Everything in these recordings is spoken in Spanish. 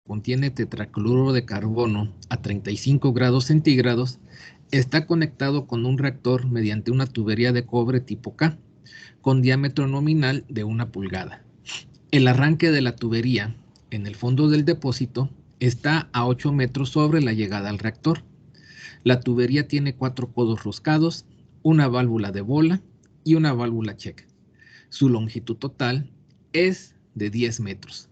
contiene tetracloruro de carbono a 35 grados centígrados, está conectado con un reactor mediante una tubería de cobre tipo K, con diámetro nominal de 1 pulgada. El arranque de la tubería en el fondo del depósito está a 8 metros sobre la llegada al reactor. La tubería tiene 4 codos roscados, una válvula de bola y una válvula check. Su longitud total es de 10 metros.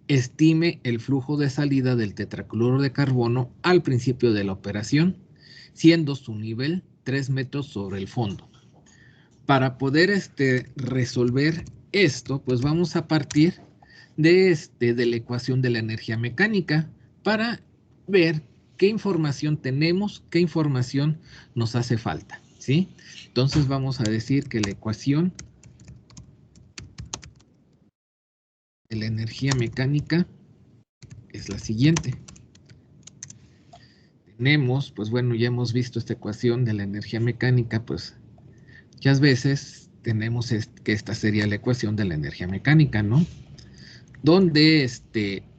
Estime el flujo de salida del tetracloruro de carbono al principio de la operación, siendo su nivel 3 metros sobre el fondo. Para poder resolver esto, pues vamos a partir de la ecuación de la energía mecánica para ver qué información tenemos, qué información nos hace falta, ¿sí? Entonces vamos a decir que la ecuación de la energía mecánica es la siguiente. Tenemos, pues bueno, ya hemos visto esta ecuación de la energía mecánica, pues muchas veces tenemos que esta sería la ecuación de la energía mecánica, ¿no? Donde,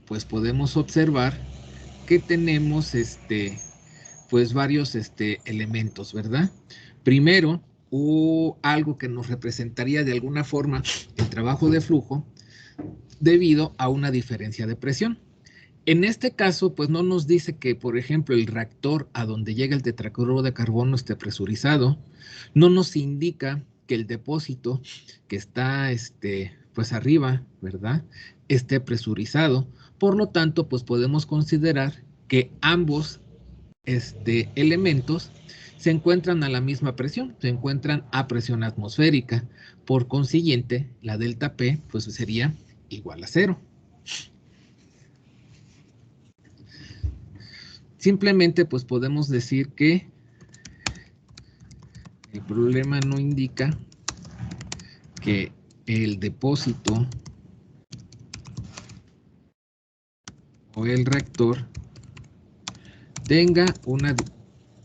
pues podemos observar que tenemos, pues varios, elementos, ¿verdad? Primero, algo que nos representaría de alguna forma el trabajo de flujo debido a una diferencia de presión. En este caso, pues no nos dice que, por ejemplo, el reactor a donde llega el tetracloruro de carbono esté presurizado. No nos indica que el depósito que está, pues arriba, ¿verdad?, esté presurizado. Por lo tanto, pues podemos considerar que ambos, elementos se encuentran a la misma presión, se encuentran a presión atmosférica. Por consiguiente, la delta P, pues sería igual a 0. Simplemente pues podemos decir que el problema no indica que el depósito o el reactor tenga una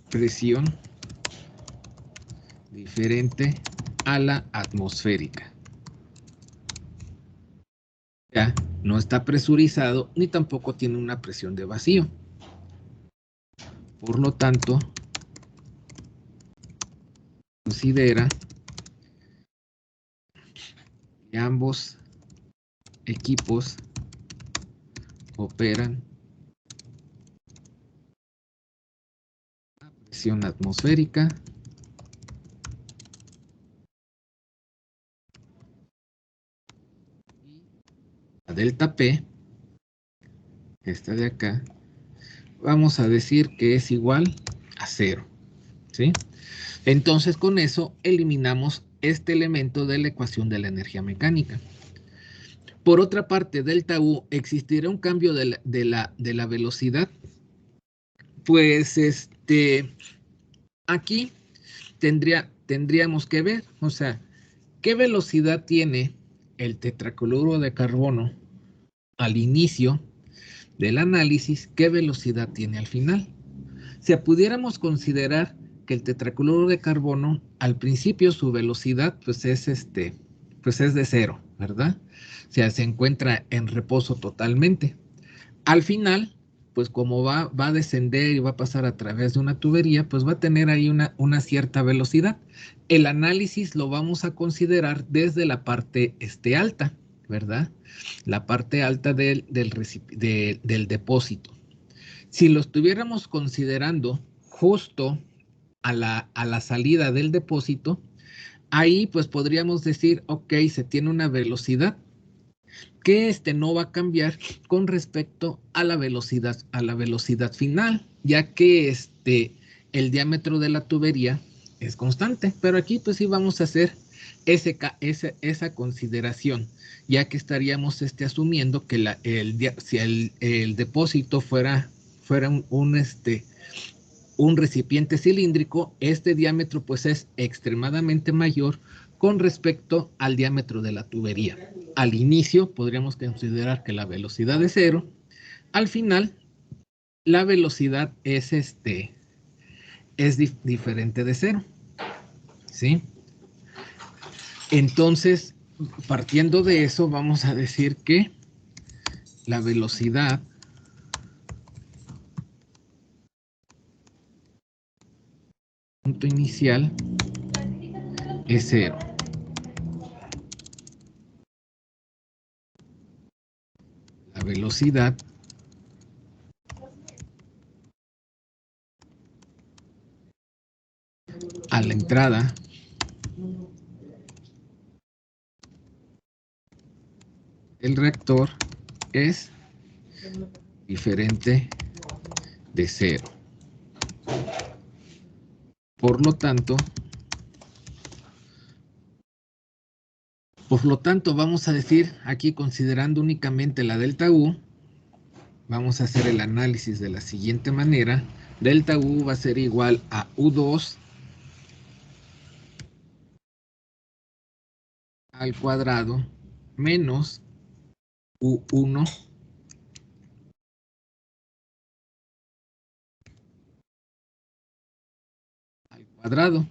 presión diferente a la atmosférica. Ya no está presurizado ni tampoco tiene una presión de vacío. Por lo tanto, considera que ambos equipos operan a presión atmosférica y la delta P, esta de acá, vamos a decir que es igual a 0, ¿sí? Entonces con eso eliminamos este elemento de la ecuación de la energía mecánica. Por otra parte, delta U, ¿existirá un cambio de la velocidad? Pues aquí tendríamos que ver, o sea, ¿qué velocidad tiene el tetracloruro de carbono al inicio del análisis? ¿Qué velocidad tiene al final? Si pudiéramos considerar que el tetracloruro de carbono al principio su velocidad pues es de 0, ¿verdad? O sea, se encuentra en reposo totalmente. Al final, pues como va a descender y va a pasar a través de una tubería, pues va a tener ahí una cierta velocidad. El análisis lo vamos a considerar desde la parte alta, ¿verdad? La parte alta del depósito. Si lo estuviéramos considerando justo a la salida del depósito, ahí pues podríamos decir, ok, se tiene una velocidad que no va a cambiar con respecto a la velocidad final, ya que el diámetro de la tubería es constante. Pero aquí pues sí vamos a hacer esa consideración, ya que estaríamos asumiendo que si el depósito fuera un recipiente cilíndrico, este diámetro pues es extremadamente mayor con respecto al diámetro de la tubería. Al inicio podríamos considerar que la velocidad es 0, al final la velocidad es diferente de 0, ¿sí? Entonces, partiendo de eso, vamos a decir que la velocidad punto inicial es 0. La velocidad a la entrada del reactor es diferente de 0. Por lo tanto, vamos a decir aquí, considerando únicamente la delta U, vamos a hacer el análisis de la siguiente manera. Delta U va a ser igual a U2 al cuadrado menos U1 al cuadrado.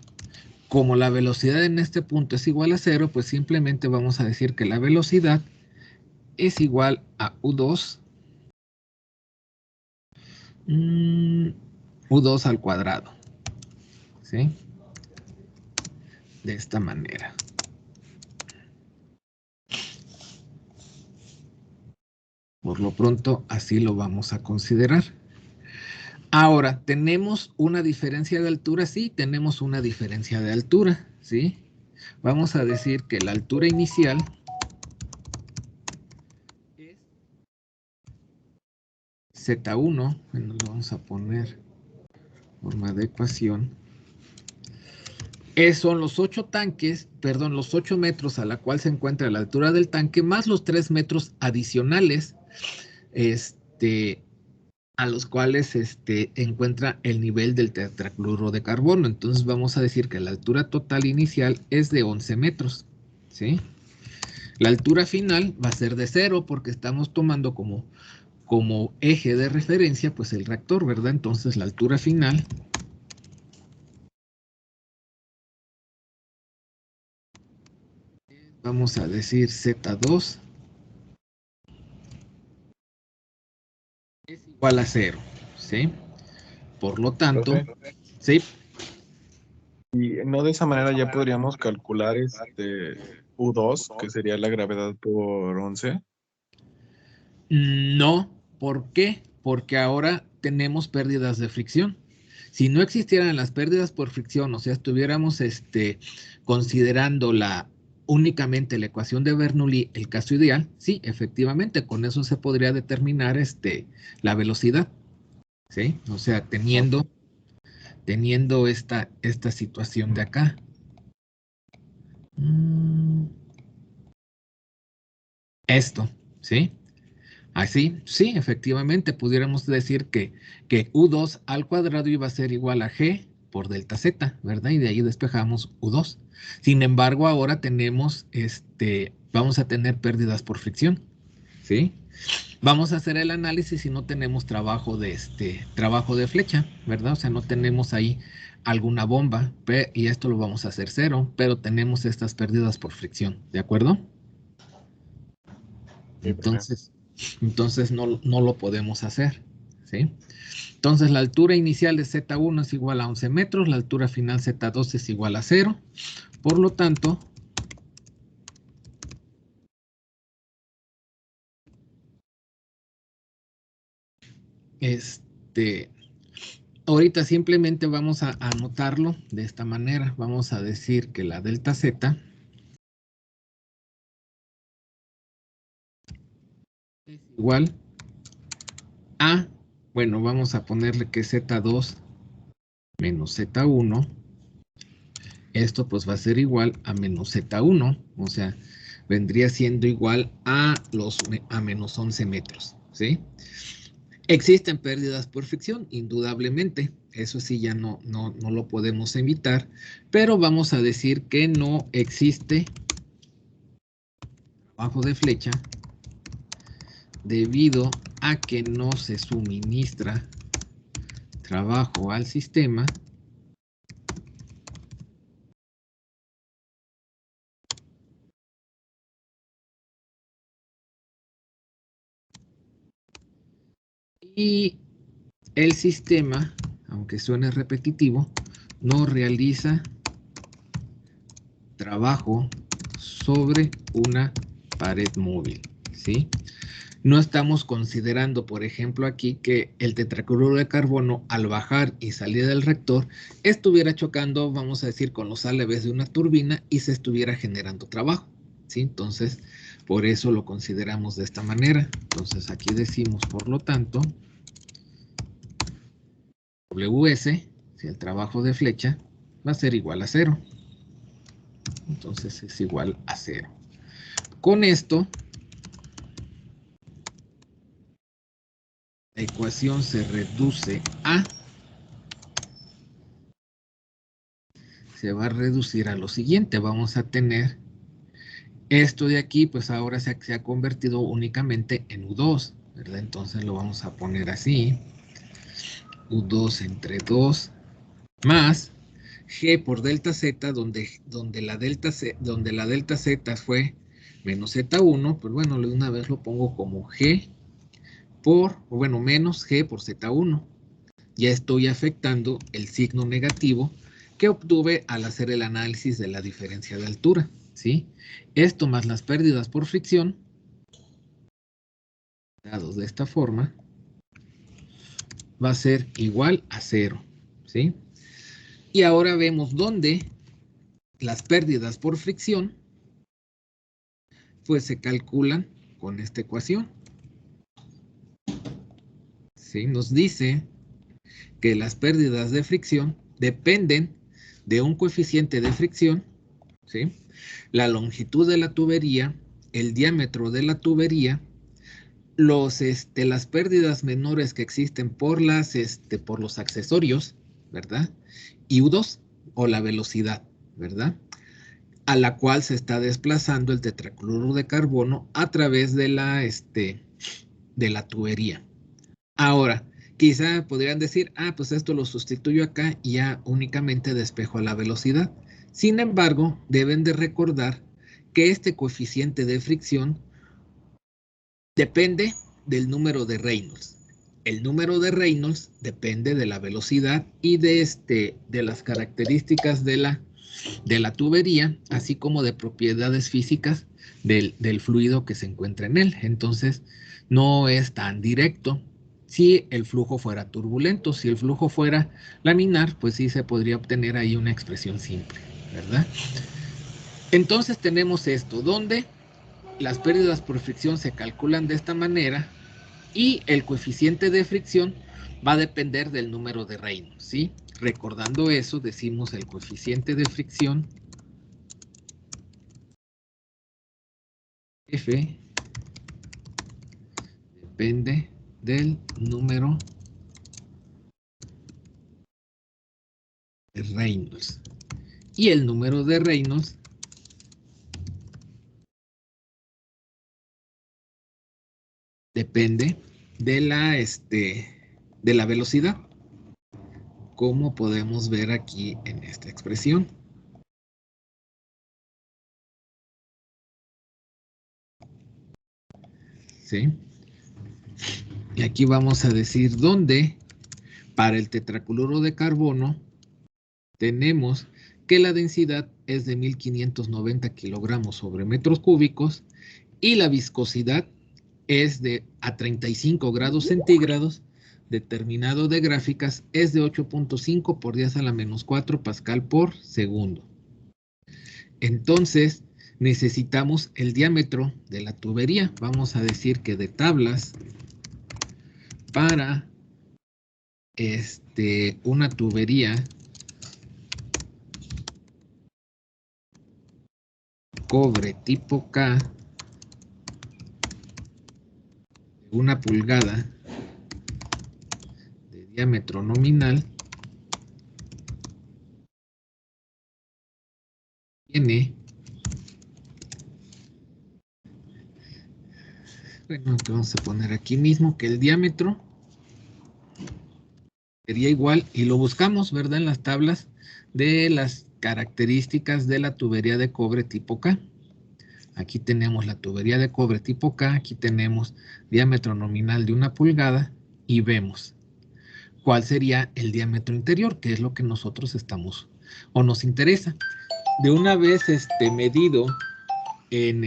Como la velocidad en este punto es igual a 0, pues simplemente vamos a decir que la velocidad es igual a U2, U2 al cuadrado, ¿sí? De esta manera. Por lo pronto, así lo vamos a considerar. Ahora, ¿tenemos una diferencia de altura? Sí, tenemos una diferencia de altura, ¿sí? Vamos a decir que la altura inicial es Z1, bueno, lo vamos a poner forma de ecuación. Son los 8 tanques, perdón, los 8 metros a la cual se encuentra la altura del tanque, más los 3 metros adicionales, a los cuales encuentra el nivel del tetracloruro de carbono. Entonces vamos a decir que la altura total inicial es de 11 metros, ¿sí? La altura final va a ser de 0 porque estamos tomando como eje de referencia pues el reactor, ¿verdad? Entonces la altura final vamos a decir Z2 es igual a 0, ¿sí? Por lo tanto, Profe, ¿sí? y no de esa manera ya podríamos calcular U2, que sería la gravedad por 11. No, ¿por qué? Porque ahora tenemos pérdidas de fricción. Si no existieran las pérdidas por fricción, o sea, estuviéramos considerando únicamente la ecuación de Bernoulli, el caso ideal, sí, efectivamente, con eso se podría determinar la velocidad, ¿sí? O sea, teniendo esta situación de acá. Esto, ¿sí? Así, sí, efectivamente, pudiéramos decir que U2 al cuadrado iba a ser igual a G por delta Z, ¿verdad? Y de ahí despejamos U2. Sin embargo, ahora vamos a tener pérdidas por fricción, ¿sí? Vamos a hacer el análisis y no tenemos trabajo de flecha, ¿verdad? O sea, no tenemos ahí alguna bomba, y esto lo vamos a hacer 0, pero tenemos estas pérdidas por fricción, ¿de acuerdo? Sí, profe. Entonces no lo podemos hacer, ¿sí? Entonces la altura inicial de Z1 es igual a 11 metros, la altura final Z2 es igual a 0. Por lo tanto, ahorita simplemente vamos a anotarlo de esta manera. Vamos a decir que la delta Z es igual a, bueno, vamos a ponerle que Z2 menos Z1. Esto pues va a ser igual a menos Z1, o sea, vendría siendo igual a menos 11 metros, ¿sí? Existen pérdidas por fricción, indudablemente, eso sí ya no lo podemos evitar, pero vamos a decir que no existe trabajo de flecha debido a que no se suministra trabajo al sistema Y el sistema, aunque suene repetitivo, no realiza trabajo sobre una pared móvil, ¿sí? No estamos considerando, por ejemplo, aquí que el tetracloruro de carbono al bajar y salir del reactor estuviera chocando, vamos a decir, con los álabes de una turbina y se estuviera generando trabajo, ¿sí? Entonces, por eso lo consideramos de esta manera. Entonces, aquí decimos, por lo tanto, WS, si el trabajo de flecha, va a ser igual a 0. Entonces, es igual a 0. Con esto, la ecuación se reduce a, se va a reducir a lo siguiente. Vamos a tener esto de aquí, pues ahora se ha convertido únicamente en U2, ¿verdad? Entonces lo vamos a poner así. U2 entre 2 más G por delta Z, donde la delta Z fue menos Z1, pues bueno, de una vez lo pongo como G menos G por Z1. Ya estoy afectando el signo negativo que obtuve al hacer el análisis de la diferencia de altura, ¿sí? Esto más las pérdidas por fricción, dados de esta forma, va a ser igual a 0, ¿sí? Y ahora vemos dónde las pérdidas por fricción, pues se calculan con esta ecuación, ¿sí? Nos dice que las pérdidas de fricción dependen de un coeficiente de fricción, ¿sí? La longitud de la tubería, el diámetro de la tubería, las pérdidas menores que existen por los accesorios, ¿verdad? Y U2, o la velocidad, ¿verdad? A la cual se está desplazando el tetracloruro de carbono a través de la tubería. Ahora, quizá podrían decir, pues esto lo sustituyo acá y ya únicamente despejo a la velocidad. Sin embargo, deben de recordar que este coeficiente de fricción depende del número de Reynolds. El número de Reynolds depende de la velocidad y de las características de la tubería, así como de propiedades físicas del fluido que se encuentra en él. Entonces, no es tan directo. Si el flujo fuera turbulento, si el flujo fuera laminar, pues sí se podría obtener ahí una expresión simple, ¿verdad? Entonces tenemos esto, donde las pérdidas por fricción se calculan de esta manera y el coeficiente de fricción va a depender del número de Reynolds, ¿sí? Recordando eso, decimos el coeficiente de fricción F depende del número de Reynolds. Y el número de Reynolds depende de la velocidad, como podemos ver aquí en esta expresión. ¿Sí? Y aquí vamos a decir dónde para el tetracloruro de carbono tenemos que la densidad es de 1590 kilogramos sobre metros cúbicos y la viscosidad es a 35 grados centígrados, determinado de gráficas, es de 8.5 por 10 a la menos 4 pascal por segundo. Entonces, necesitamos el diámetro de la tubería. Vamos a decir que de tablas para una tubería cobre tipo K de 1 pulgada de diámetro nominal tiene, bueno, que vamos a poner aquí mismo que el diámetro sería igual, y lo buscamos, ¿verdad? En las tablas de las características de la tubería de cobre tipo K. Aquí tenemos la tubería de cobre tipo K, aquí tenemos diámetro nominal de 1 pulgada y vemos cuál sería el diámetro interior, que es lo que nosotros estamos o nos interesa. De una vez medido en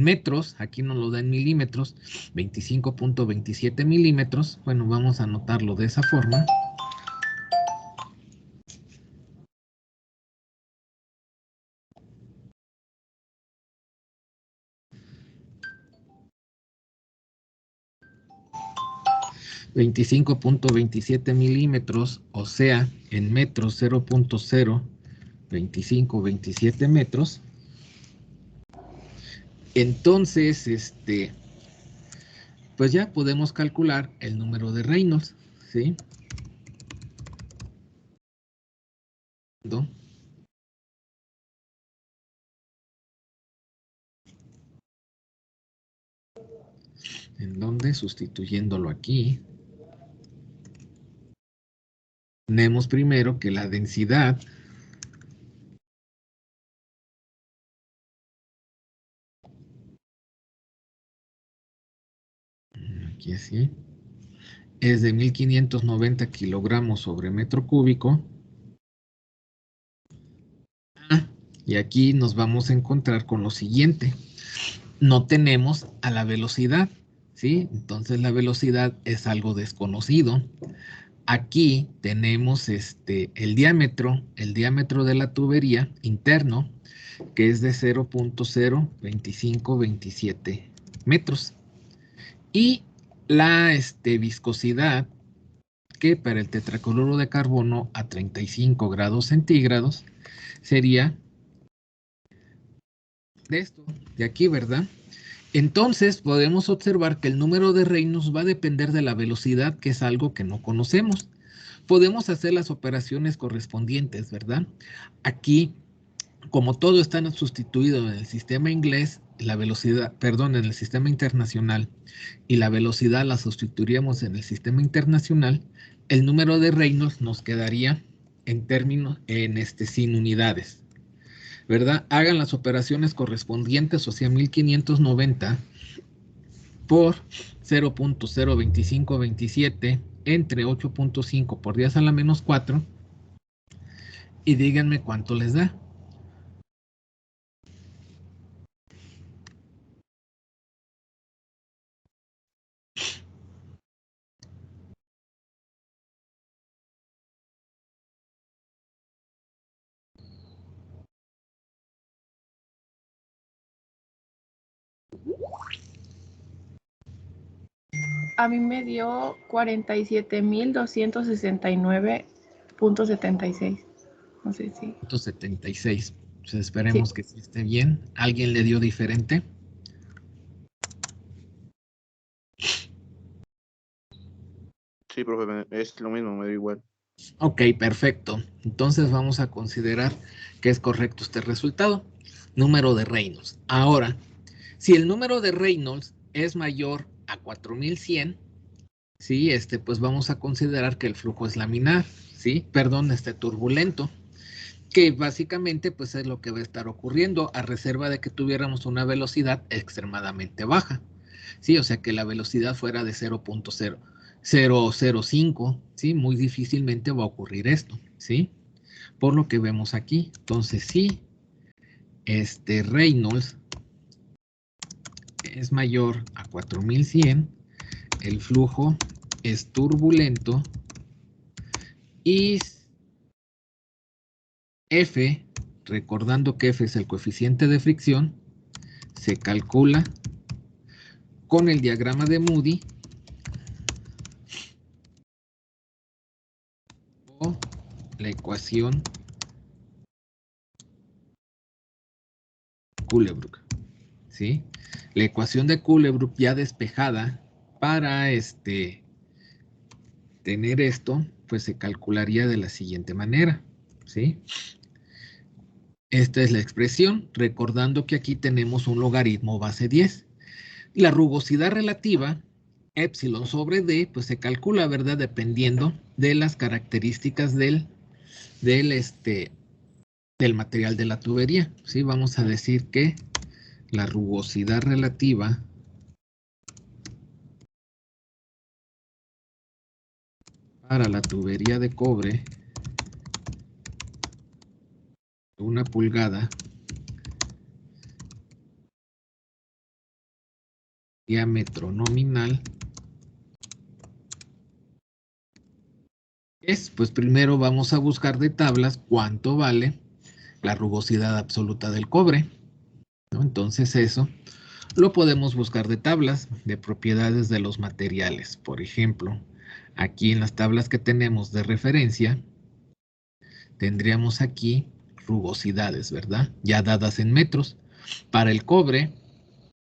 metros, aquí nos lo da en milímetros, 25.27 milímetros. Bueno, vamos a anotarlo de esa forma. .27 milímetros, o sea, en metros 0.02527 metros. Entonces, pues ya podemos calcular el número de Reynolds, ¿sí? En donde, sustituyéndolo aquí, tenemos primero que la densidad aquí así es de 1590 kilogramos sobre metro cúbico. Y aquí nos vamos a encontrar con lo siguiente. No tenemos a la velocidad, ¿sí? Entonces la velocidad es algo desconocido. Aquí tenemos el diámetro de la tubería interno, que es de 0.02527 metros. Y la viscosidad, que para el tetracloruro de carbono a 35 grados centígrados sería de esto, de aquí, ¿verdad? Entonces podemos observar que el número de Reynolds va a depender de la velocidad, que es algo que no conocemos. Podemos hacer las operaciones correspondientes, ¿verdad? Aquí, como todo está sustituido en el sistema inglés, la velocidad, perdón, en el sistema internacional, y la velocidad la sustituiríamos en el sistema internacional, el número de Reynolds nos quedaría en términos, sin unidades, ¿verdad? Hagan las operaciones correspondientes, o sea, 1590 por 0.02527 entre 8.5 por 10 a la menos 4 y díganme cuánto les da. A mí me dio 47.269.76. No sé si. 176. Pues esperemos que sí esté bien. ¿Alguien le dio diferente? Sí, profe, es lo mismo, me dio igual. Ok, perfecto. Entonces vamos a considerar que es correcto este resultado. Número de Reynolds. Ahora, si el número de Reynolds es mayor a 4100, ¿sí? Pues vamos a considerar que el flujo es laminar, ¿sí? Perdón, turbulento, que básicamente pues es lo que va a estar ocurriendo a reserva de que tuviéramos una velocidad extremadamente baja, ¿sí? O sea, que la velocidad fuera de 0.005, ¿sí? Muy difícilmente va a ocurrir esto, ¿sí? Por lo que vemos aquí. Entonces, sí, Reynolds es mayor a 4100, el flujo es turbulento y F, recordando que F es el coeficiente de fricción, se calcula con el diagrama de Moody o la ecuación Culebrook, ¿sí? La ecuación de Culebrook ya despejada para tener esto, pues se calcularía de la siguiente manera, ¿sí? Esta es la expresión, recordando que aquí tenemos un logaritmo base 10. La rugosidad relativa, epsilon sobre d, pues se calcula, ¿verdad? Dependiendo de las características del material de la tubería, ¿sí? Vamos a decir que la rugosidad relativa para la tubería de cobre, 1 pulgada, diámetro nominal, pues primero vamos a buscar de tablas cuánto vale la rugosidad absoluta del cobre, ¿no? Entonces eso lo podemos buscar de tablas de propiedades de los materiales. Por ejemplo, aquí en las tablas que tenemos de referencia, tendríamos aquí rugosidades, ¿verdad? Ya dadas en metros. Para el cobre,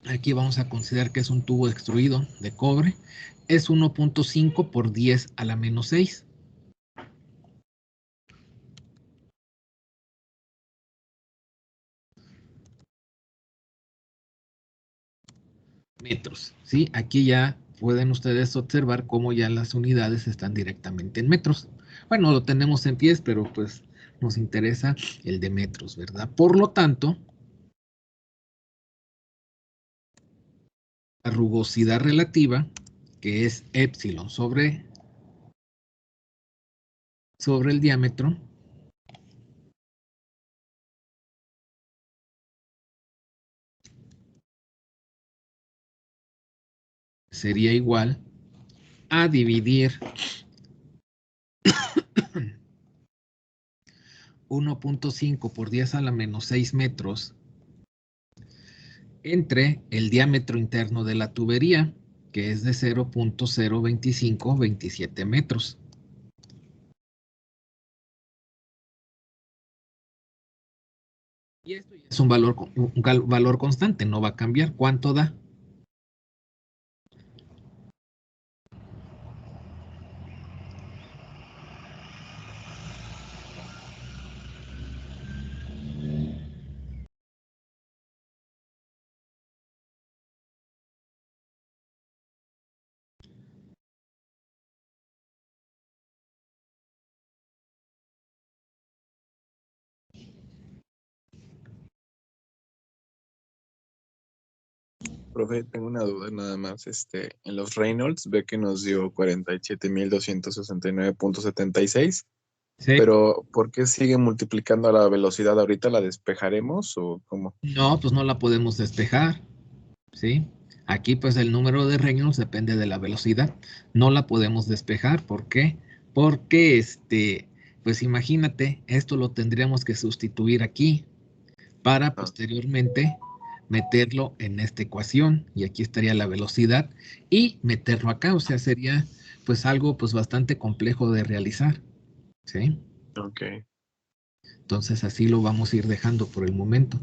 aquí vamos a considerar que es un tubo extruido de cobre, es 1.5 por 10 a la menos 6. Metros, ¿sí? Aquí ya pueden ustedes observar cómo ya las unidades están directamente en metros. Bueno, lo tenemos en pies, pero pues nos interesa el de metros, ¿verdad? Por lo tanto, la rugosidad relativa, que es epsilon sobre el diámetro, sería igual a dividir 1.5 por 10 a la menos 6 metros entre el diámetro interno de la tubería, que es de 0.02527 metros. Y esto es un valor constante, no va a cambiar. ¿Cuánto da? Profe, tengo una duda nada más. En los Reynolds ve que nos dio 47.269.76, ¿Sí? pero ¿por qué sigue multiplicando a la velocidad? ¿Ahorita la despejaremos o cómo? No, pues no la podemos despejar, ¿sí? Aquí pues el número de Reynolds depende de la velocidad. No la podemos despejar. ¿Por qué? Porque pues imagínate, esto lo tendríamos que sustituir aquí para Ah, posteriormente meterlo en esta ecuación y aquí estaría la velocidad y meterlo acá, o sea, sería pues algo pues bastante complejo de realizar, ¿sí? ok. Entonces así lo vamos a ir dejando por el momento.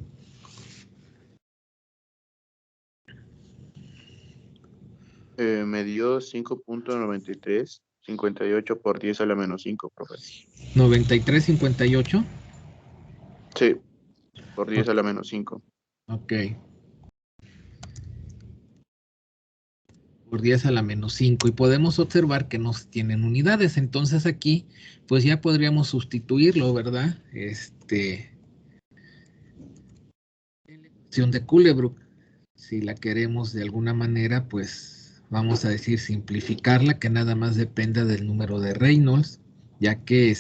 Me dio 5.9358 por 10 a la menos 5, profe. 93.58. Sí, por 10 Ok, a la menos 5. ok. Por 10 a la menos 5 y podemos observar que no tienen unidades, entonces aquí pues ya podríamos sustituirlo, ¿verdad? En la ecuación de Culebrook, si la queremos de alguna manera, pues vamos a decir simplificarla, que nada más dependa del número de Reynolds, ya que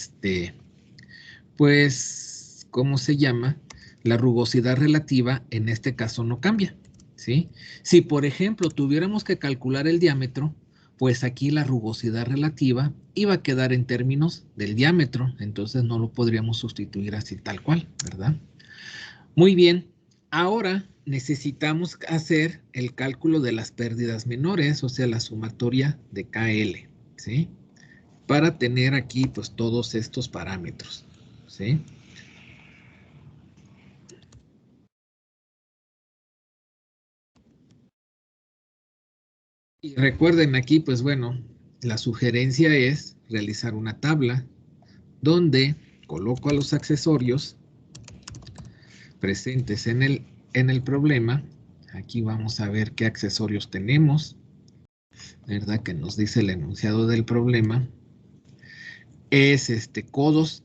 pues, ¿cómo se llama? La rugosidad relativa en este caso no cambia, ¿sí? Si, por ejemplo, tuviéramos que calcular el diámetro, pues aquí la rugosidad relativa iba a quedar en términos del diámetro, entonces no lo podríamos sustituir así tal cual, ¿verdad? Muy bien, ahora necesitamos hacer el cálculo de las pérdidas menores, o sea, la sumatoria de KL, ¿sí? Para tener aquí, pues, todos estos parámetros, ¿sí? Y recuerden aquí, pues bueno, la sugerencia es realizar una tabla donde coloco a los accesorios presentes en el problema. Aquí vamos a ver qué accesorios tenemos, ¿verdad? Que nos dice el enunciado del problema. Es codos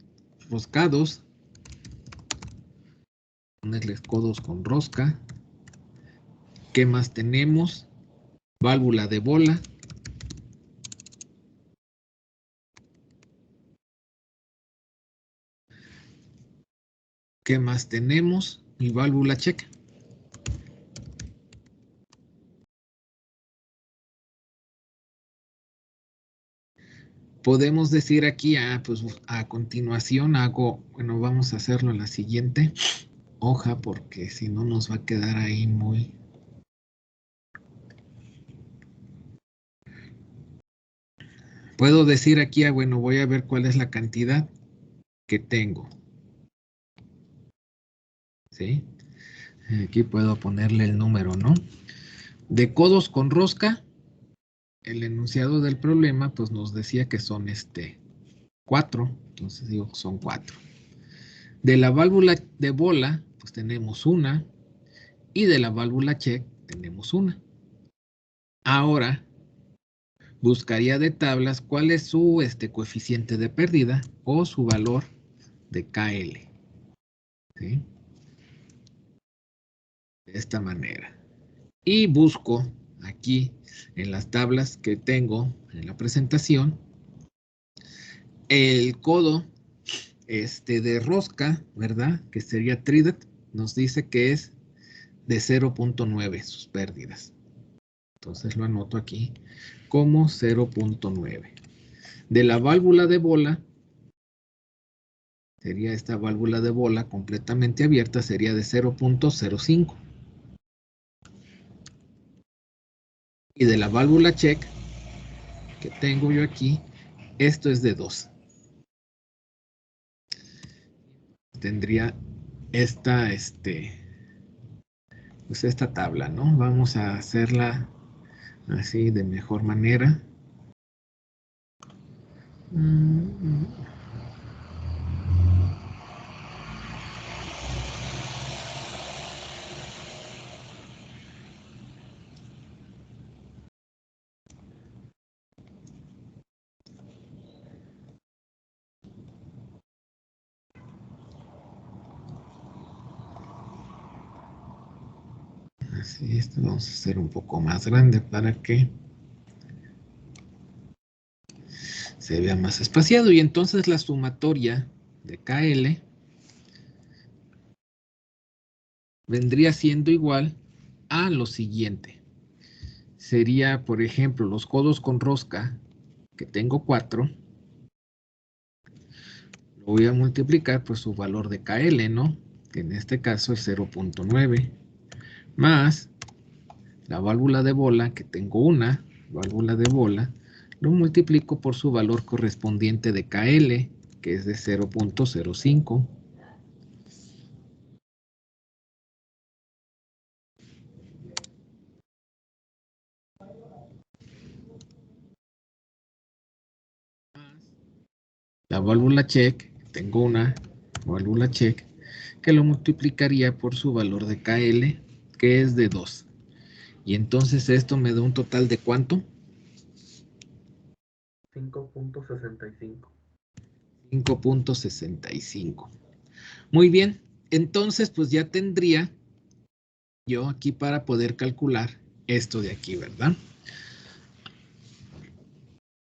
roscados, ponerles codos con rosca. ¿Qué más tenemos? Válvula de bola, ¿Qué más tenemos? Mi válvula check. Podemos decir aquí, pues a continuación hago, bueno, vamos a hacerlo en la siguiente hoja porque si no nos va a quedar ahí muy... Puedo decir aquí, bueno, voy a ver cuál es la cantidad que tengo. ¿Sí? Aquí puedo ponerle el número, ¿no? De codos con rosca, el enunciado del problema, pues nos decía que son 4, entonces digo que son 4. De la válvula de bola, pues tenemos una, y de la válvula check tenemos una. Ahora, buscaría de tablas cuál es su coeficiente de pérdida o su valor de KL. ¿Sí? De esta manera. Y busco aquí en las tablas que tengo en la presentación el codo de rosca, ¿verdad? Que sería TRIDET, nos dice que es de 0.9 sus pérdidas. Entonces lo anoto aquí como 0.9. De la válvula de bola, sería esta válvula de bola completamente abierta, sería de 0.05. Y de la válvula check que tengo yo aquí, esto es de 2. Tendría esta, pues esta tabla, ¿no? Vamos a hacerla así de mejor manera. Así, esto vamos a hacer un poco más grande para que se vea más espaciado. Y entonces la sumatoria de KL vendría siendo igual a lo siguiente. Sería, por ejemplo, los codos con rosca, que tengo 4, lo voy a multiplicar por su valor de KL, ¿no? Que en este caso es 0.9, más la válvula de bola, que tengo una válvula de bola, lo multiplico por su valor correspondiente de KL, que es de 0.05. La válvula check, tengo una válvula check, que lo multiplicaría por su valor de KL, que es de 2. Y entonces esto me da un total de ¿cuánto? 5.65. 5.65. Muy bien, entonces pues ya tendría yo aquí para poder calcular esto de aquí, ¿verdad?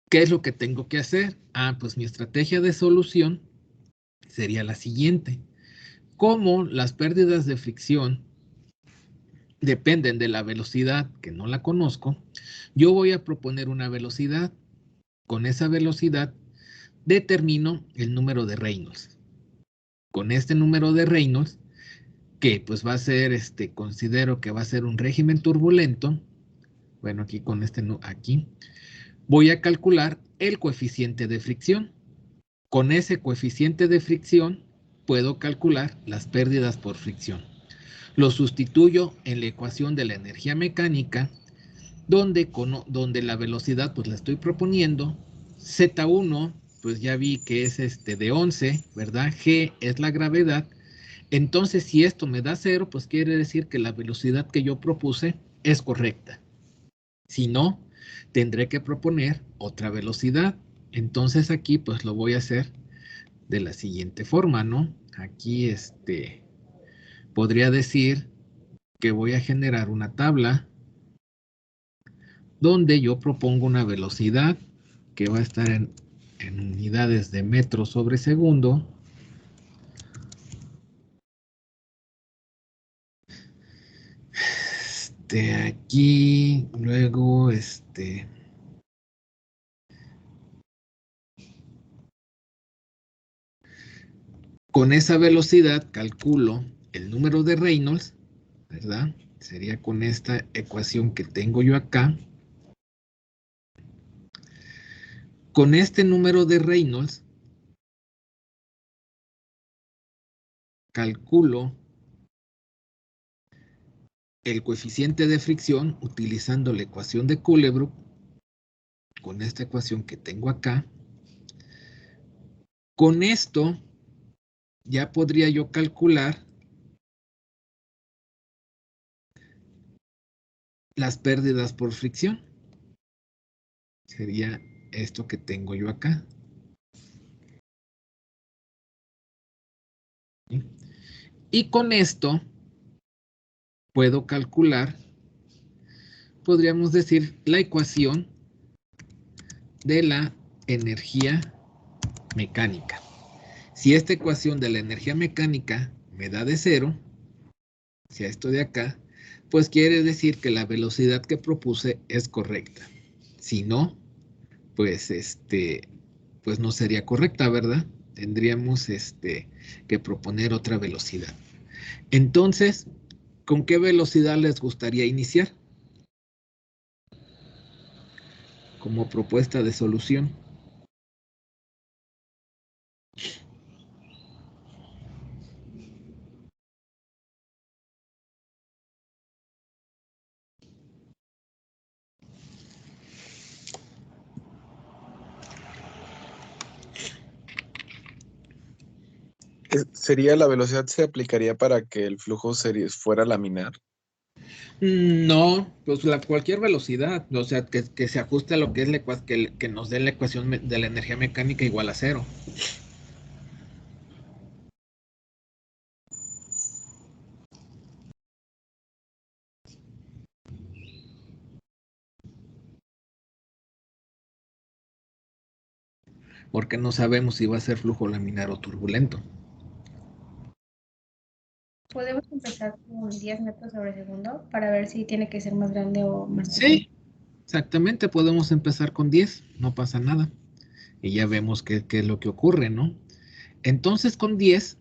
¿Qué es lo que tengo que hacer? Pues mi estrategia de solución sería la siguiente. Como las pérdidas de fricción dependen de la velocidad, que no la conozco, yo voy a proponer una velocidad. Con esa velocidad determino el número de Reynolds. Con este número de Reynolds, que pues va a ser, considero que va a ser un régimen turbulento, bueno, aquí con aquí, voy a calcular el coeficiente de fricción. Con ese coeficiente de fricción puedo calcular las pérdidas por fricción. Lo sustituyo en la ecuación de la energía mecánica, donde la velocidad pues la estoy proponiendo. Z1 pues ya vi que es de 11, ¿verdad? G es la gravedad. Entonces si esto me da 0, pues quiere decir que la velocidad que yo propuse es correcta. Si no, tendré que proponer otra velocidad. Entonces aquí pues lo voy a hacer de la siguiente forma, ¿no? Aquí podría decir que voy a generar una tabla donde yo propongo una velocidad que va a estar en unidades de metros sobre segundo, Aquí, luego, con esa velocidad calculo el número de Reynolds, ¿verdad? Sería con esta ecuación que tengo yo acá. Con este número de Reynolds, calculo el coeficiente de fricción utilizando la ecuación de Culebrook, con esta ecuación que tengo acá. Con esto ya podría yo calcular las pérdidas por fricción. Sería esto que tengo yo acá. ¿Sí? Y con esto puedo calcular, podríamos decir, la ecuación de la energía mecánica. Si esta ecuación de la energía mecánica me da de 0, si a esto de acá, pues quiere decir que la velocidad que propuse es correcta. Si no, pues pues no sería correcta, ¿verdad? Tendríamos que proponer otra velocidad. Entonces, ¿con qué velocidad les gustaría iniciar? Como propuesta de solución. ¿Sería la velocidad se aplicaría para que el flujo fuera laminar? No, pues cualquier velocidad, o sea, que se ajuste a lo que es que nos dé la ecuación de la energía mecánica igual a 0. Porque no sabemos si va a ser flujo laminar o turbulento. ¿Podemos empezar con 10 metros sobre segundo para ver si tiene que ser más grande o más pequeño? Sí, exactamente, podemos empezar con 10, no pasa nada. Y ya vemos qué es lo que ocurre, ¿no? Entonces con 10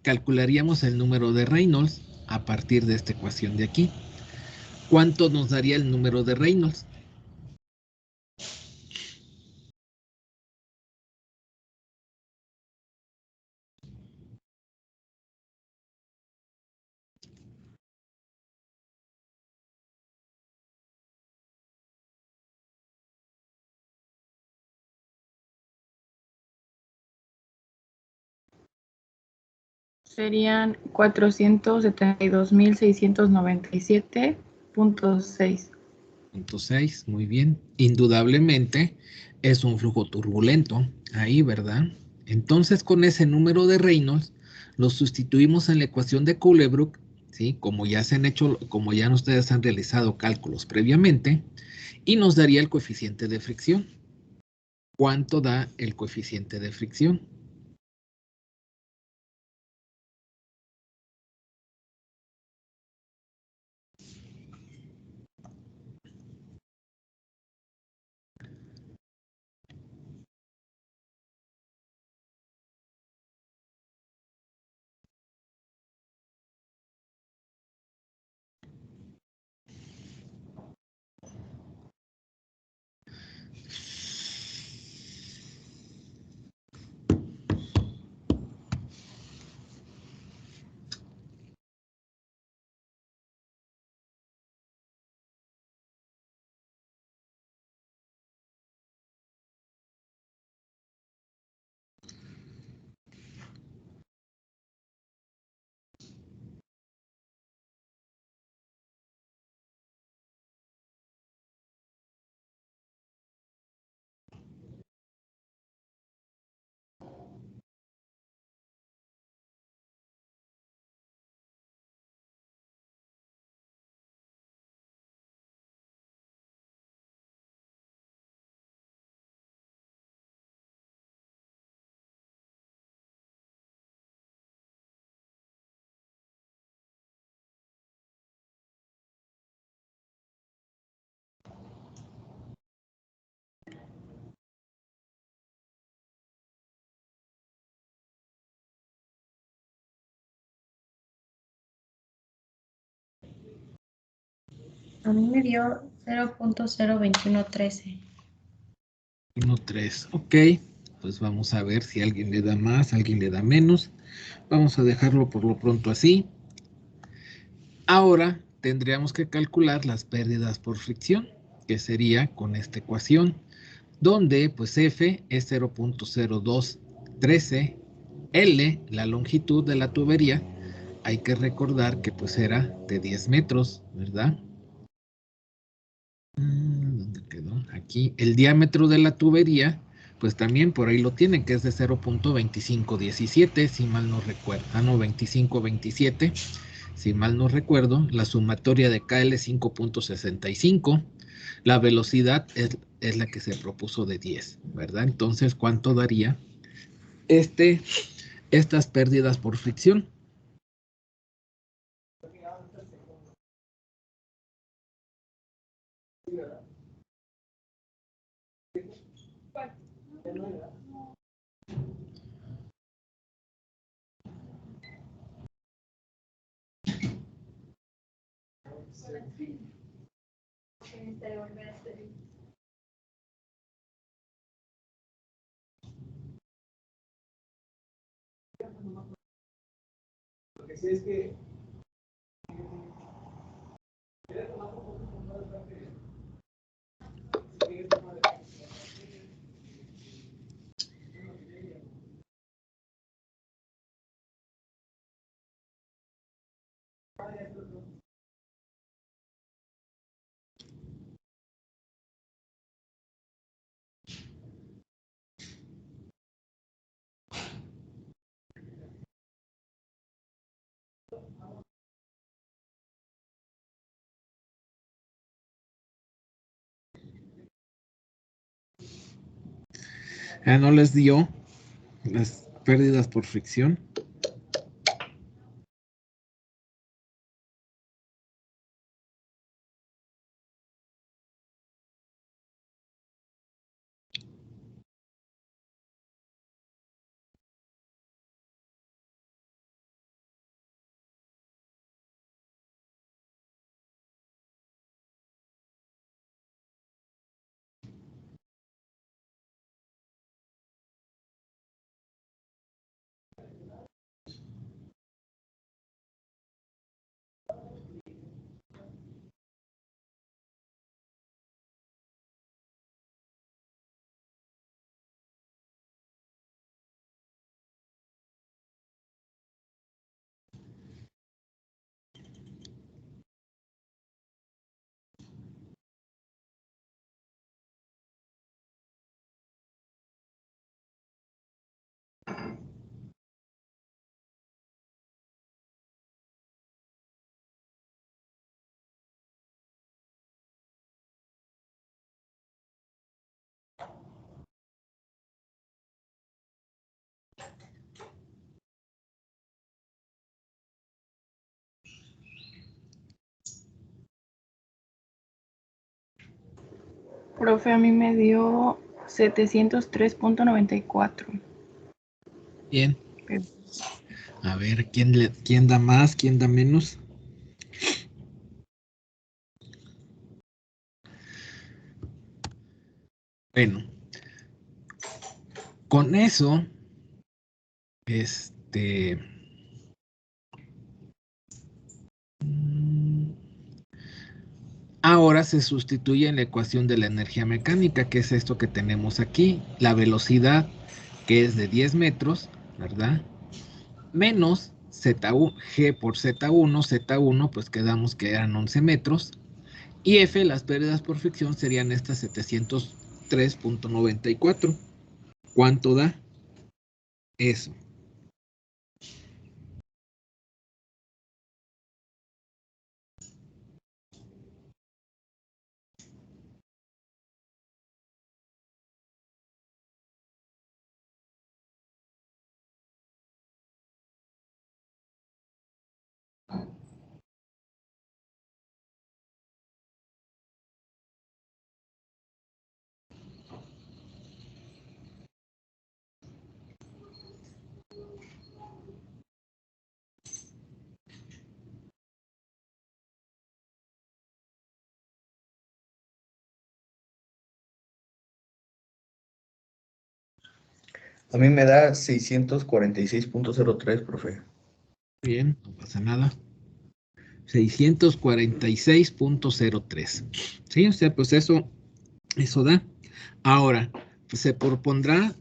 calcularíamos el número de Reynolds a partir de esta ecuación de aquí. ¿Cuánto nos daría el número de Reynolds? Serían 472.697.6. Punto 6, muy bien. Indudablemente es un flujo turbulento ahí, ¿verdad? Entonces con ese número de Reynolds lo sustituimos en la ecuación de Culebrook, ¿sí? Como ya se han hecho, como ya ustedes han realizado cálculos previamente, y nos daría el coeficiente de fricción. ¿Cuánto da el coeficiente de fricción? A mí me dio 0.02113. 1.3. Ok, pues vamos a ver si alguien le da más, alguien le da menos. Vamos a dejarlo por lo pronto así. Ahora tendríamos que calcular las pérdidas por fricción, que sería con esta ecuación, donde pues F es 0.0213, L, la longitud de la tubería, hay que recordar que pues era de 10 metros, ¿verdad? ¿Dónde quedó? Aquí. El diámetro de la tubería, pues también por ahí lo tienen, que es de 0.2517, si mal no recuerdo. Ah, no, 2527, si mal no recuerdo. La sumatoria de KL es 5.65. La velocidad es la que se propuso de 10, ¿verdad? Entonces, ¿cuánto daría estas pérdidas por fricción? ¿No les dio las pérdidas por fricción? Profe, a mí me dio 703.94. Bien. Pero A ver, ¿quién da más? ¿Quién da menos? Bueno, con eso, ahora se sustituye en la ecuación de la energía mecánica, que es esto que tenemos aquí, la velocidad, que es de 10 metros, ¿verdad? Menos Z1, G por Z1, Z1, pues quedamos que eran 11 metros, y F, las pérdidas por fricción serían estas 703.94. ¿Cuánto da eso? A mí me da 646.03, profe. Bien, no pasa nada. 646.03. Sí, o sea, pues eso da. Ahora, pues se propondrá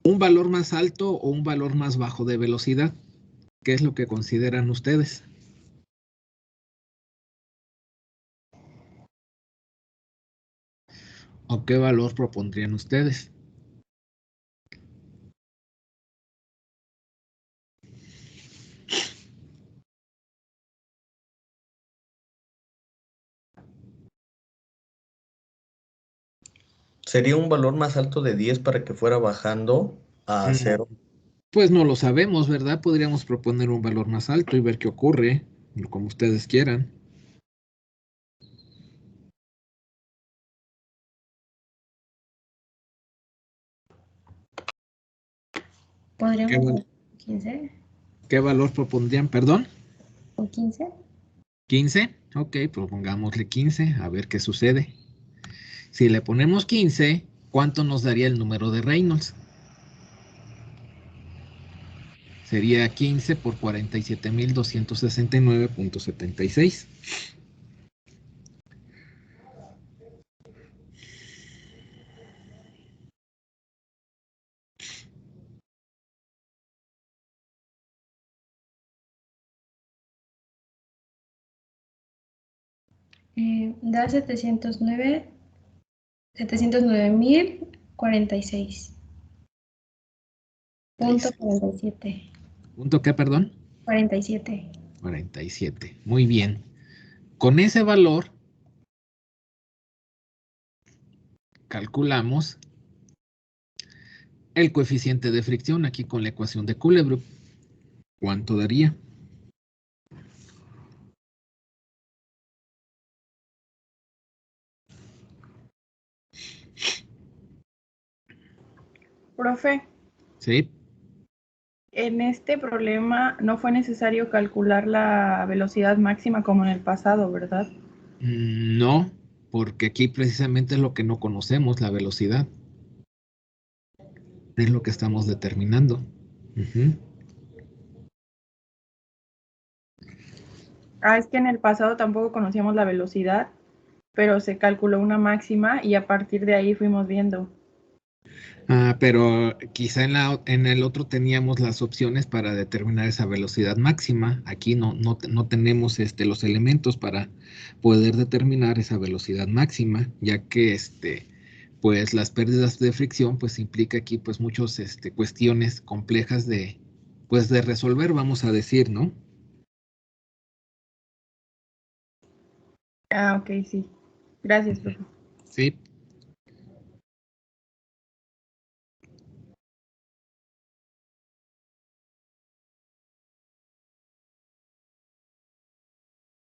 un valor más alto o un valor más bajo de velocidad. ¿Qué es lo que consideran ustedes? ¿O qué valor propondrían ustedes? ¿Sería un valor más alto de 10 para que fuera bajando a 0? Pues no lo sabemos, ¿verdad? Podríamos proponer un valor más alto y ver qué ocurre, como ustedes quieran. ¿Podríamos 15? ¿Qué valor propondrían? ¿Perdón? ¿O 15? 15. Ok, propongámosle 15, a ver qué sucede. Si le ponemos 15, ¿cuánto nos daría el número de Reynolds? Sería 15 por 47.269.76. Da 709.046. Punto 47. ¿Punto qué, perdón? 47. 47. Muy bien. Con ese valor calculamos el coeficiente de fricción aquí con la ecuación de Culebrook. ¿Cuánto daría? Profe, ¿Sí? en este problema no fue necesario calcular la velocidad máxima como en el pasado, ¿verdad? No, porque aquí precisamente es lo que no conocemos, la velocidad. Es lo que estamos determinando. Ujú. Es que en el pasado tampoco conocíamos la velocidad, pero se calculó una máxima y a partir de ahí fuimos viendo. Pero quizá en el otro teníamos las opciones para determinar esa velocidad máxima. Aquí no tenemos los elementos para poder determinar esa velocidad máxima, ya que pues las pérdidas de fricción pues implica aquí pues muchas cuestiones complejas pues de resolver, vamos a decir, ¿no? Ok, sí. Gracias, profe. Sí.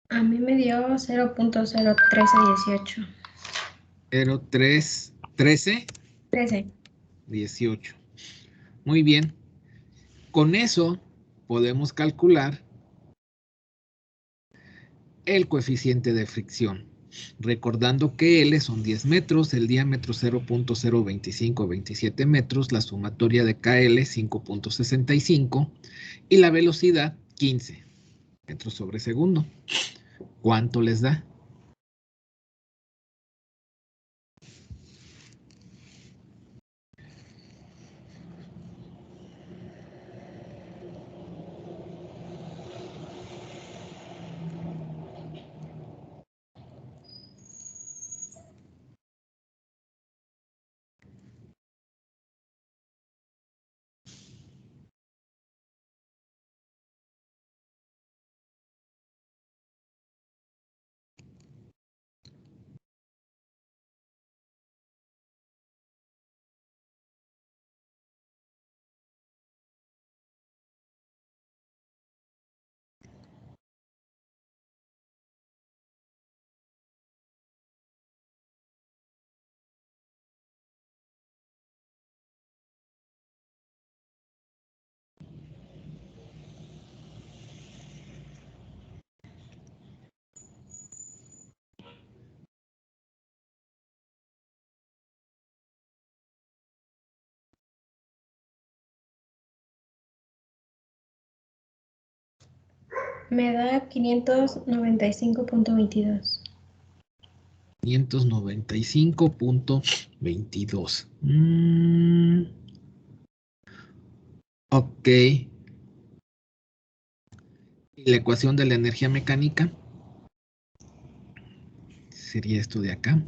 A mí me dio 0.01318. 03, 13, 13. 18. Muy bien. Con eso podemos calcular el coeficiente de fricción. Recordando que L son 10 metros, el diámetro 0.02527 metros, la sumatoria de KL 5.65 y la velocidad 15 metros sobre segundo. ¿Cuánto les da? Me da 595.22. 595.22. Ok. ¿Y la ecuación de la energía mecánica? Sería esto de acá.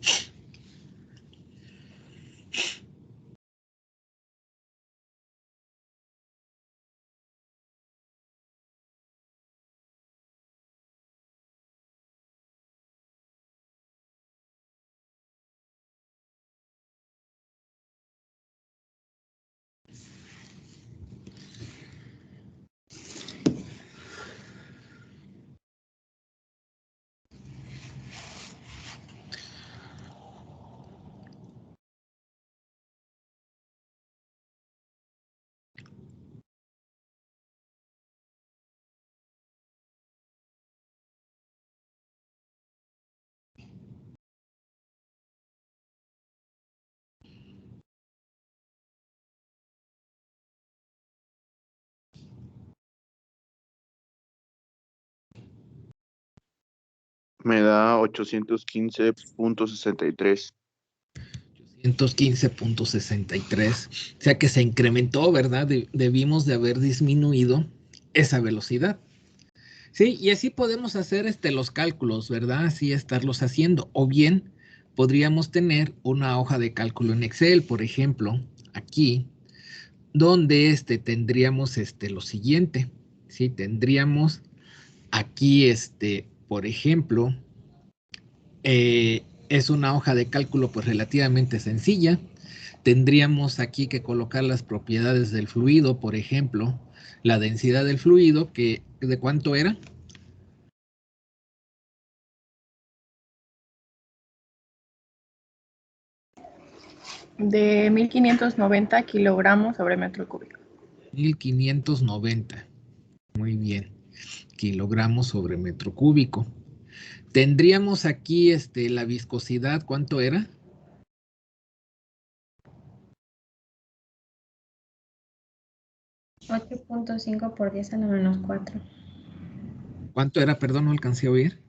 Me da 815.63. 115.63. O sea que se incrementó, ¿verdad? Debimos de haber disminuido esa velocidad. Sí, y así podemos hacer los cálculos, ¿verdad? Así estarlos haciendo. O bien podríamos tener una hoja de cálculo en Excel, por ejemplo, aquí, donde tendríamos lo siguiente. Sí, tendríamos aquí, por ejemplo, es una hoja de cálculo pues relativamente sencilla. Tendríamos aquí que colocar las propiedades del fluido, por ejemplo, la densidad del fluido, que ¿de cuánto era? De 1590 kilogramos sobre metro cúbico. 1590. Muy bien. Kilogramos sobre metro cúbico. Tendríamos aquí la viscosidad, ¿cuánto era? 8.5 por 10 a la menos 4. ¿Cuánto era? Perdón, no alcancé a oír.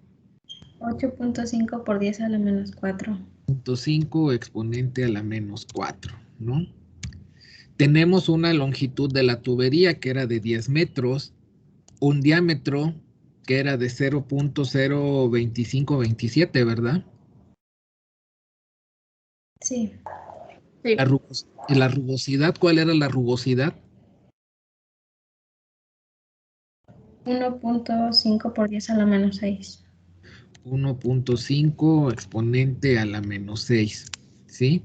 8.5 por 10 a la menos 4. 0.5 exponente a la menos 4, ¿no? Tenemos una longitud de la tubería que era de 10 metros, un diámetro que era de 0.02527, ¿verdad? Sí. Sí. La rugosidad, ¿cuál era la rugosidad? 1.5 por 10 a la menos 6. 1.5 exponente a la menos 6, ¿sí?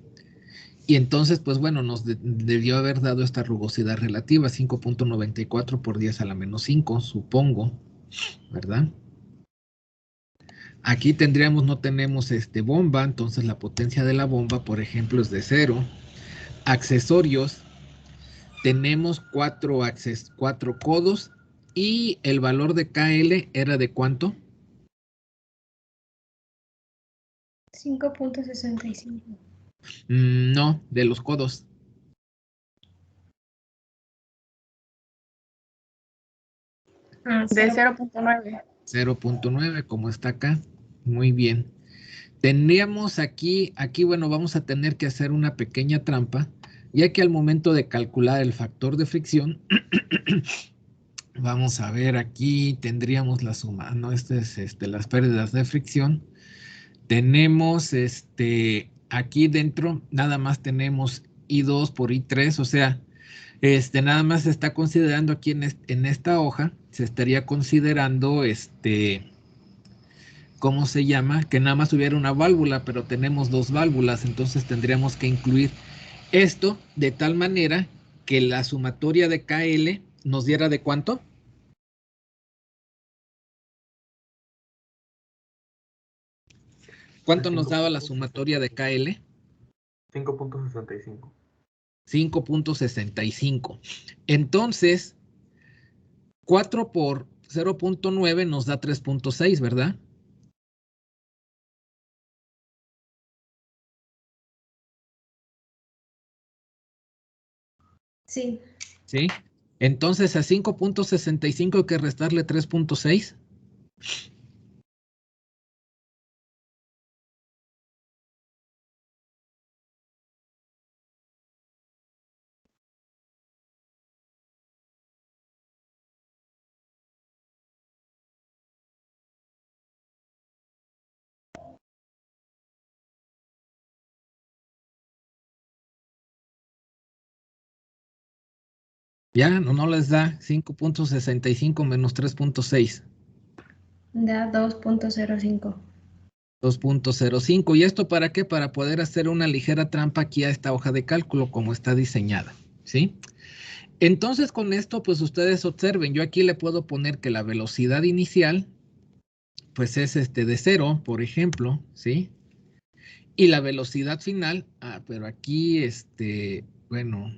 Y entonces, pues bueno, nos debió haber dado esta rugosidad relativa, 5.94 por 10 a la menos 5, supongo, ¿verdad? Aquí tendríamos, no tenemos bomba, entonces la potencia de la bomba, por ejemplo, es de 0. Accesorios, tenemos 4 codos y el valor de KL era de ¿cuánto? 5.65. No, de los codos. De 0.9. 0.9, como está acá. Muy bien. Tendríamos aquí, bueno, vamos a tener que hacer una pequeña trampa, ya que al momento de calcular el factor de fricción, vamos a ver aquí, tendríamos la suma, ¿no? Las pérdidas de fricción. Tenemos aquí dentro, nada más tenemos I2 por I3, o sea, nada más se está considerando aquí en esta hoja, se estaría considerando ¿cómo se llama? Que nada más hubiera una válvula, pero tenemos dos válvulas, entonces tendríamos que incluir esto de tal manera que la sumatoria de KL nos diera ¿de cuánto? ¿Cuánto nos daba la sumatoria de KL? 5.65. 5.65. Entonces, 4 por 0.9 nos da 3.6, ¿verdad? Sí. ¿Sí? Entonces, a 5.65 hay que restarle 3.6. Ya, no les da 5.65 menos 3.6. Da 2.05. 2.05. ¿Y esto para qué? Para poder hacer una ligera trampa aquí a esta hoja de cálculo como está diseñada, ¿sí? Entonces con esto, pues ustedes observen, yo aquí le puedo poner que la velocidad inicial, pues es de 0, por ejemplo, ¿sí? Y la velocidad final, pero aquí, bueno,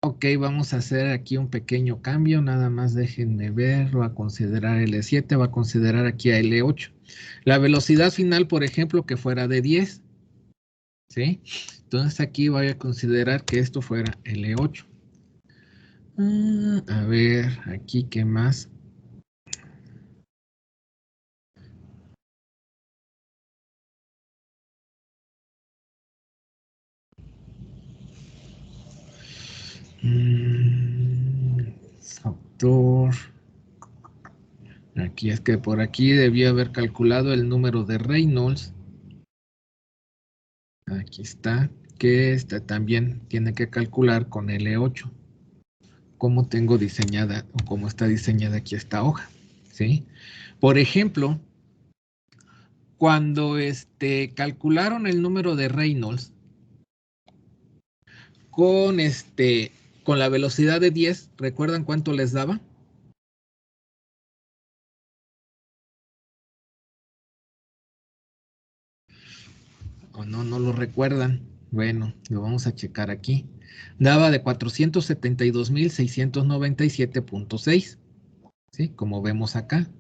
ok, vamos a hacer aquí un pequeño cambio, nada más déjenme ver, va a considerar L7, va a considerar aquí a L8. La velocidad final, por ejemplo, que fuera de 10, ¿sí? Entonces aquí voy a considerar que esto fuera L8. A ver, aquí, ¿qué más? Factor. Aquí es que por aquí debía haber calculado el número de Reynolds. Aquí está, que también tiene que calcular con L8. Cómo tengo diseñada o cómo está diseñada aquí esta hoja, ¿sí? Por ejemplo, cuando calcularon el número de Reynolds con con la velocidad de 10, ¿recuerdan cuánto les daba? O no lo recuerdan. Bueno, lo vamos a checar aquí. Daba de 472.697.6, ¿sí? Como vemos acá.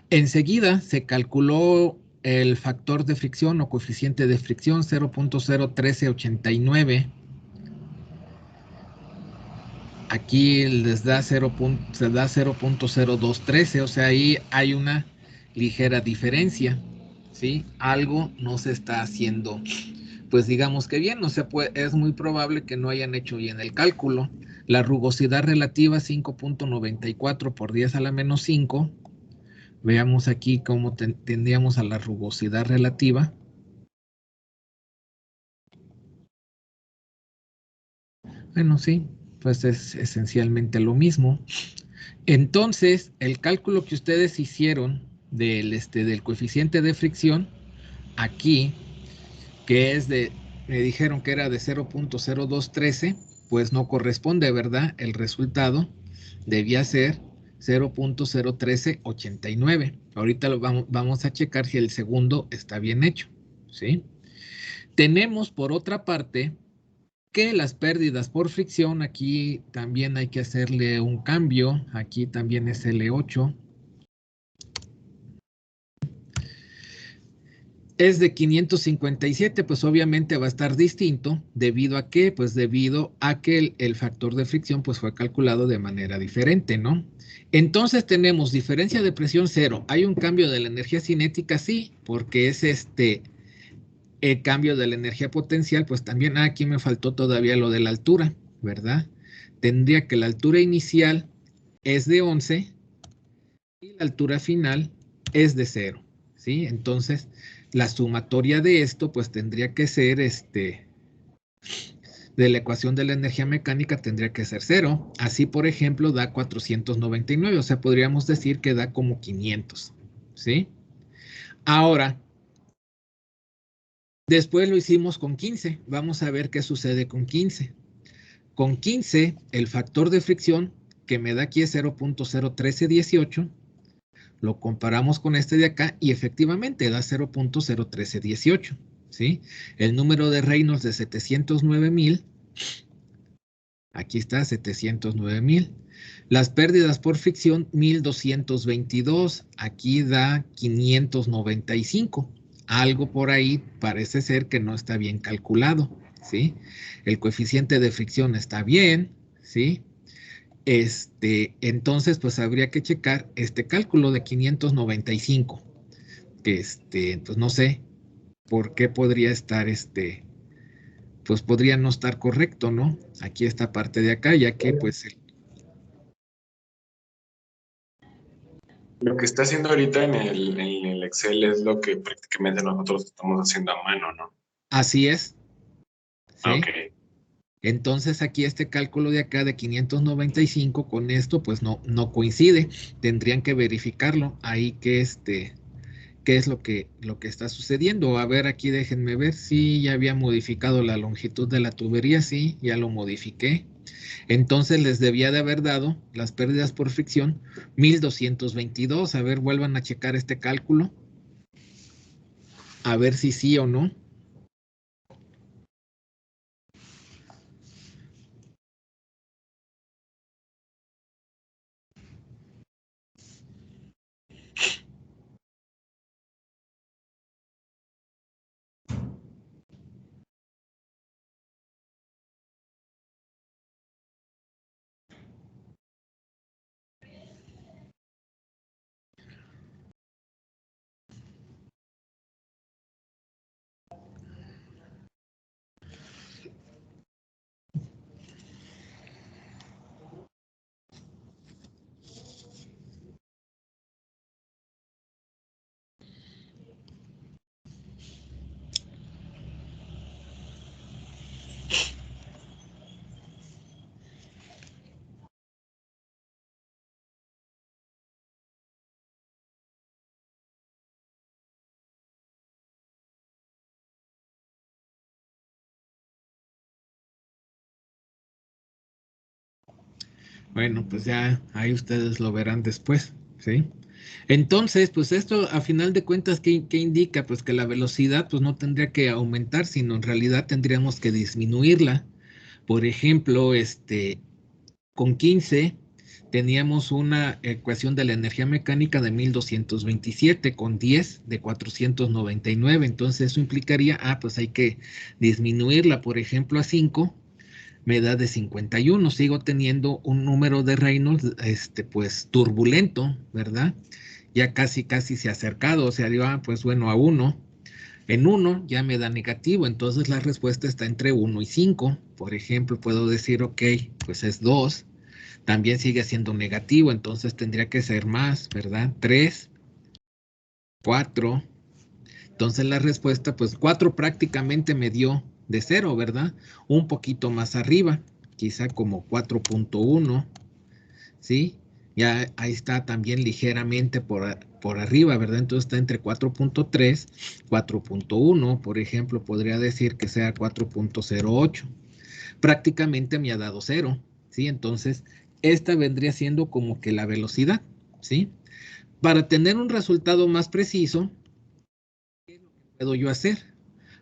Enseguida se calculó el factor de fricción o coeficiente de fricción 0.01389. Aquí les da se da 0.0213, o sea, ahí hay una ligera diferencia, ¿sí? Algo no se está haciendo, pues digamos que bien, o sea, es muy probable que no hayan hecho bien el cálculo. La rugosidad relativa 5.94 por 10 a la menos 5. Veamos aquí cómo tendríamos a la rugosidad relativa. Bueno, sí, pues es esencialmente lo mismo. Entonces, el cálculo que ustedes hicieron del coeficiente de fricción, aquí, que es me dijeron que era de 0.0213, pues no corresponde, ¿verdad? El resultado debía ser 0.01389. Ahorita vamos a checar si el segundo está bien hecho, ¿sí? Tenemos, por otra parte, que las pérdidas por fricción, aquí también hay que hacerle un cambio, aquí también es L8, es de 557, pues obviamente va a estar distinto, ¿debido a qué? Pues debido a que el factor de fricción pues fue calculado de manera diferente, ¿no? Entonces tenemos diferencia de presión 0, ¿hay un cambio de la energía cinética? Sí, porque es el cambio de la energía potencial, pues también aquí me faltó todavía lo de la altura, ¿verdad? Tendría que la altura inicial es de 11 y la altura final es de 0, ¿sí? Entonces, la sumatoria de esto, pues tendría que ser de la ecuación de la energía mecánica tendría que ser 0. Así, por ejemplo, da 499, o sea, podríamos decir que da como 500, ¿sí? Ahora, después lo hicimos con 15. Vamos a ver qué sucede con 15. Con 15, el factor de fricción que me da aquí es 0.01318. Lo comparamos con este de acá y efectivamente da 0.01318. ¿Sí? El número de Reynolds de 709,000. Aquí está, 709,000. Las pérdidas por fricción, 1,222. Aquí da 595. Algo por ahí parece ser que no está bien calculado, ¿sí? El coeficiente de fricción está bien, ¿sí? Entonces, pues habría que checar este cálculo de 595, que pues no sé por qué podría estar, pues podría no estar correcto, ¿no? Aquí esta parte de acá, ya que pues Lo que está haciendo ahorita en el Excel es lo que prácticamente nosotros estamos haciendo a mano, ¿no? así es, ¿sí? Ok. Entonces aquí este cálculo de acá de 595 con esto pues no coincide. Tendrían que verificarlo ahí qué es lo que está sucediendo. A ver, aquí déjenme ver si ya había modificado la longitud de la tubería. Sí, ya lo modifiqué. Entonces les debía de haber dado las pérdidas por fricción 1222. A ver, vuelvan a checar este cálculo. A ver si sí o no. Bueno, pues ya ahí ustedes lo verán después, ¿sí? Entonces, pues esto a final de cuentas, ¿qué indica? Pues que la velocidad pues no tendría que aumentar, sino en realidad tendríamos que disminuirla. Por ejemplo, con 15 teníamos una ecuación de la energía mecánica de 1227, con 10 de 499. Entonces eso implicaría, pues hay que disminuirla, por ejemplo, a 5. Me da de 51, sigo teniendo un número de Reynolds, pues turbulento, ¿verdad? Ya casi se ha acercado, o sea, digo, pues bueno, a 1. En 1 ya me da negativo, entonces la respuesta está entre 1 y 5. Por ejemplo, puedo decir, ok, pues es 2. También sigue siendo negativo, entonces tendría que ser más, ¿verdad? 3, 4. Entonces la respuesta, pues 4 prácticamente me dio de 0, ¿verdad? Un poquito más arriba, quizá como 4.1, ¿sí? Ya ahí está también ligeramente por arriba, ¿verdad? Entonces está entre 4.3, 4.1, por ejemplo, podría decir que sea 4.08. Prácticamente me ha dado 0, ¿sí? Entonces, esta vendría siendo como que la velocidad, ¿sí? Para tener un resultado más preciso, ¿qué puedo yo hacer?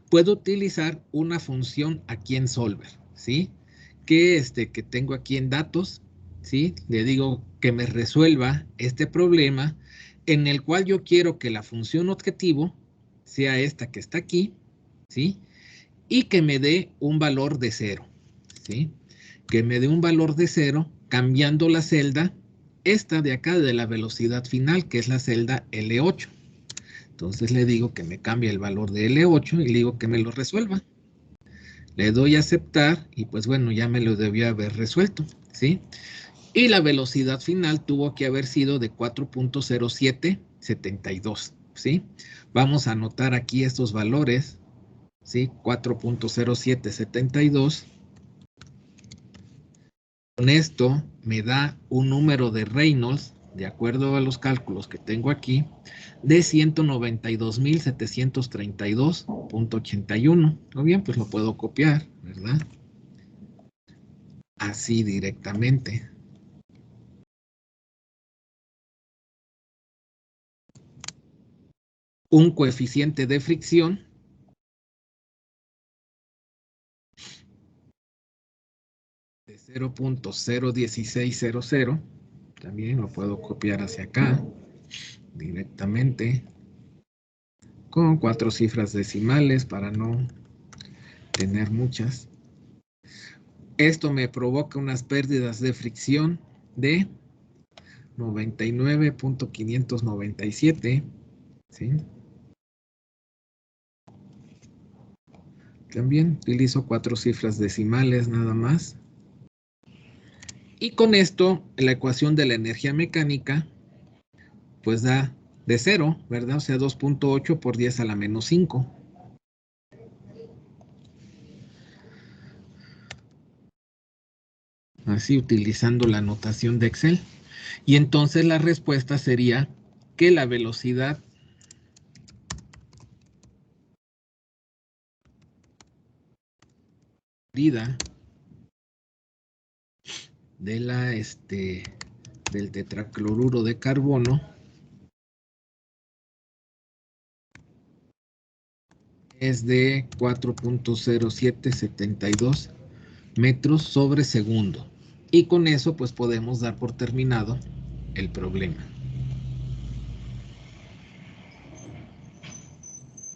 Puedo utilizar una función aquí en Solver, ¿sí? Que tengo aquí en datos, ¿sí? Le digo que me resuelva este problema en el cual yo quiero que la función objetivo sea esta que está aquí, ¿sí? Y que me dé un valor de 0, ¿sí? Que me dé un valor de 0 cambiando la celda, esta de acá de la velocidad final, que es la celda L8. Entonces le digo que me cambie el valor de L8 y le digo que me lo resuelva. Le doy a aceptar y pues bueno, ya me lo debió haber resuelto, ¿sí? Y la velocidad final tuvo que haber sido de 4.0772, ¿sí? Vamos a anotar aquí estos valores, ¿sí? 4.0772. Con esto me da un número de Reynolds, de acuerdo a los cálculos que tengo aquí, de 192.732.81. O bien, pues lo puedo copiar, ¿verdad? Así directamente. Un coeficiente de fricción de 0.01600. También lo puedo copiar hacia acá directamente con 4 cifras decimales para no tener muchas. Esto me provoca unas pérdidas de fricción de 99.597, ¿sí? También utilizo 4 cifras decimales nada más. Y con esto, la ecuación de la energía mecánica, pues da de 0, ¿verdad? O sea, 2.8 por 10 a la menos 5. Así, utilizando la notación de Excel. Y entonces la respuesta sería que la velocidad de la, del tetracloruro de carbono es de 4.0772 metros sobre segundo. Y con eso pues podemos dar por terminado el problema.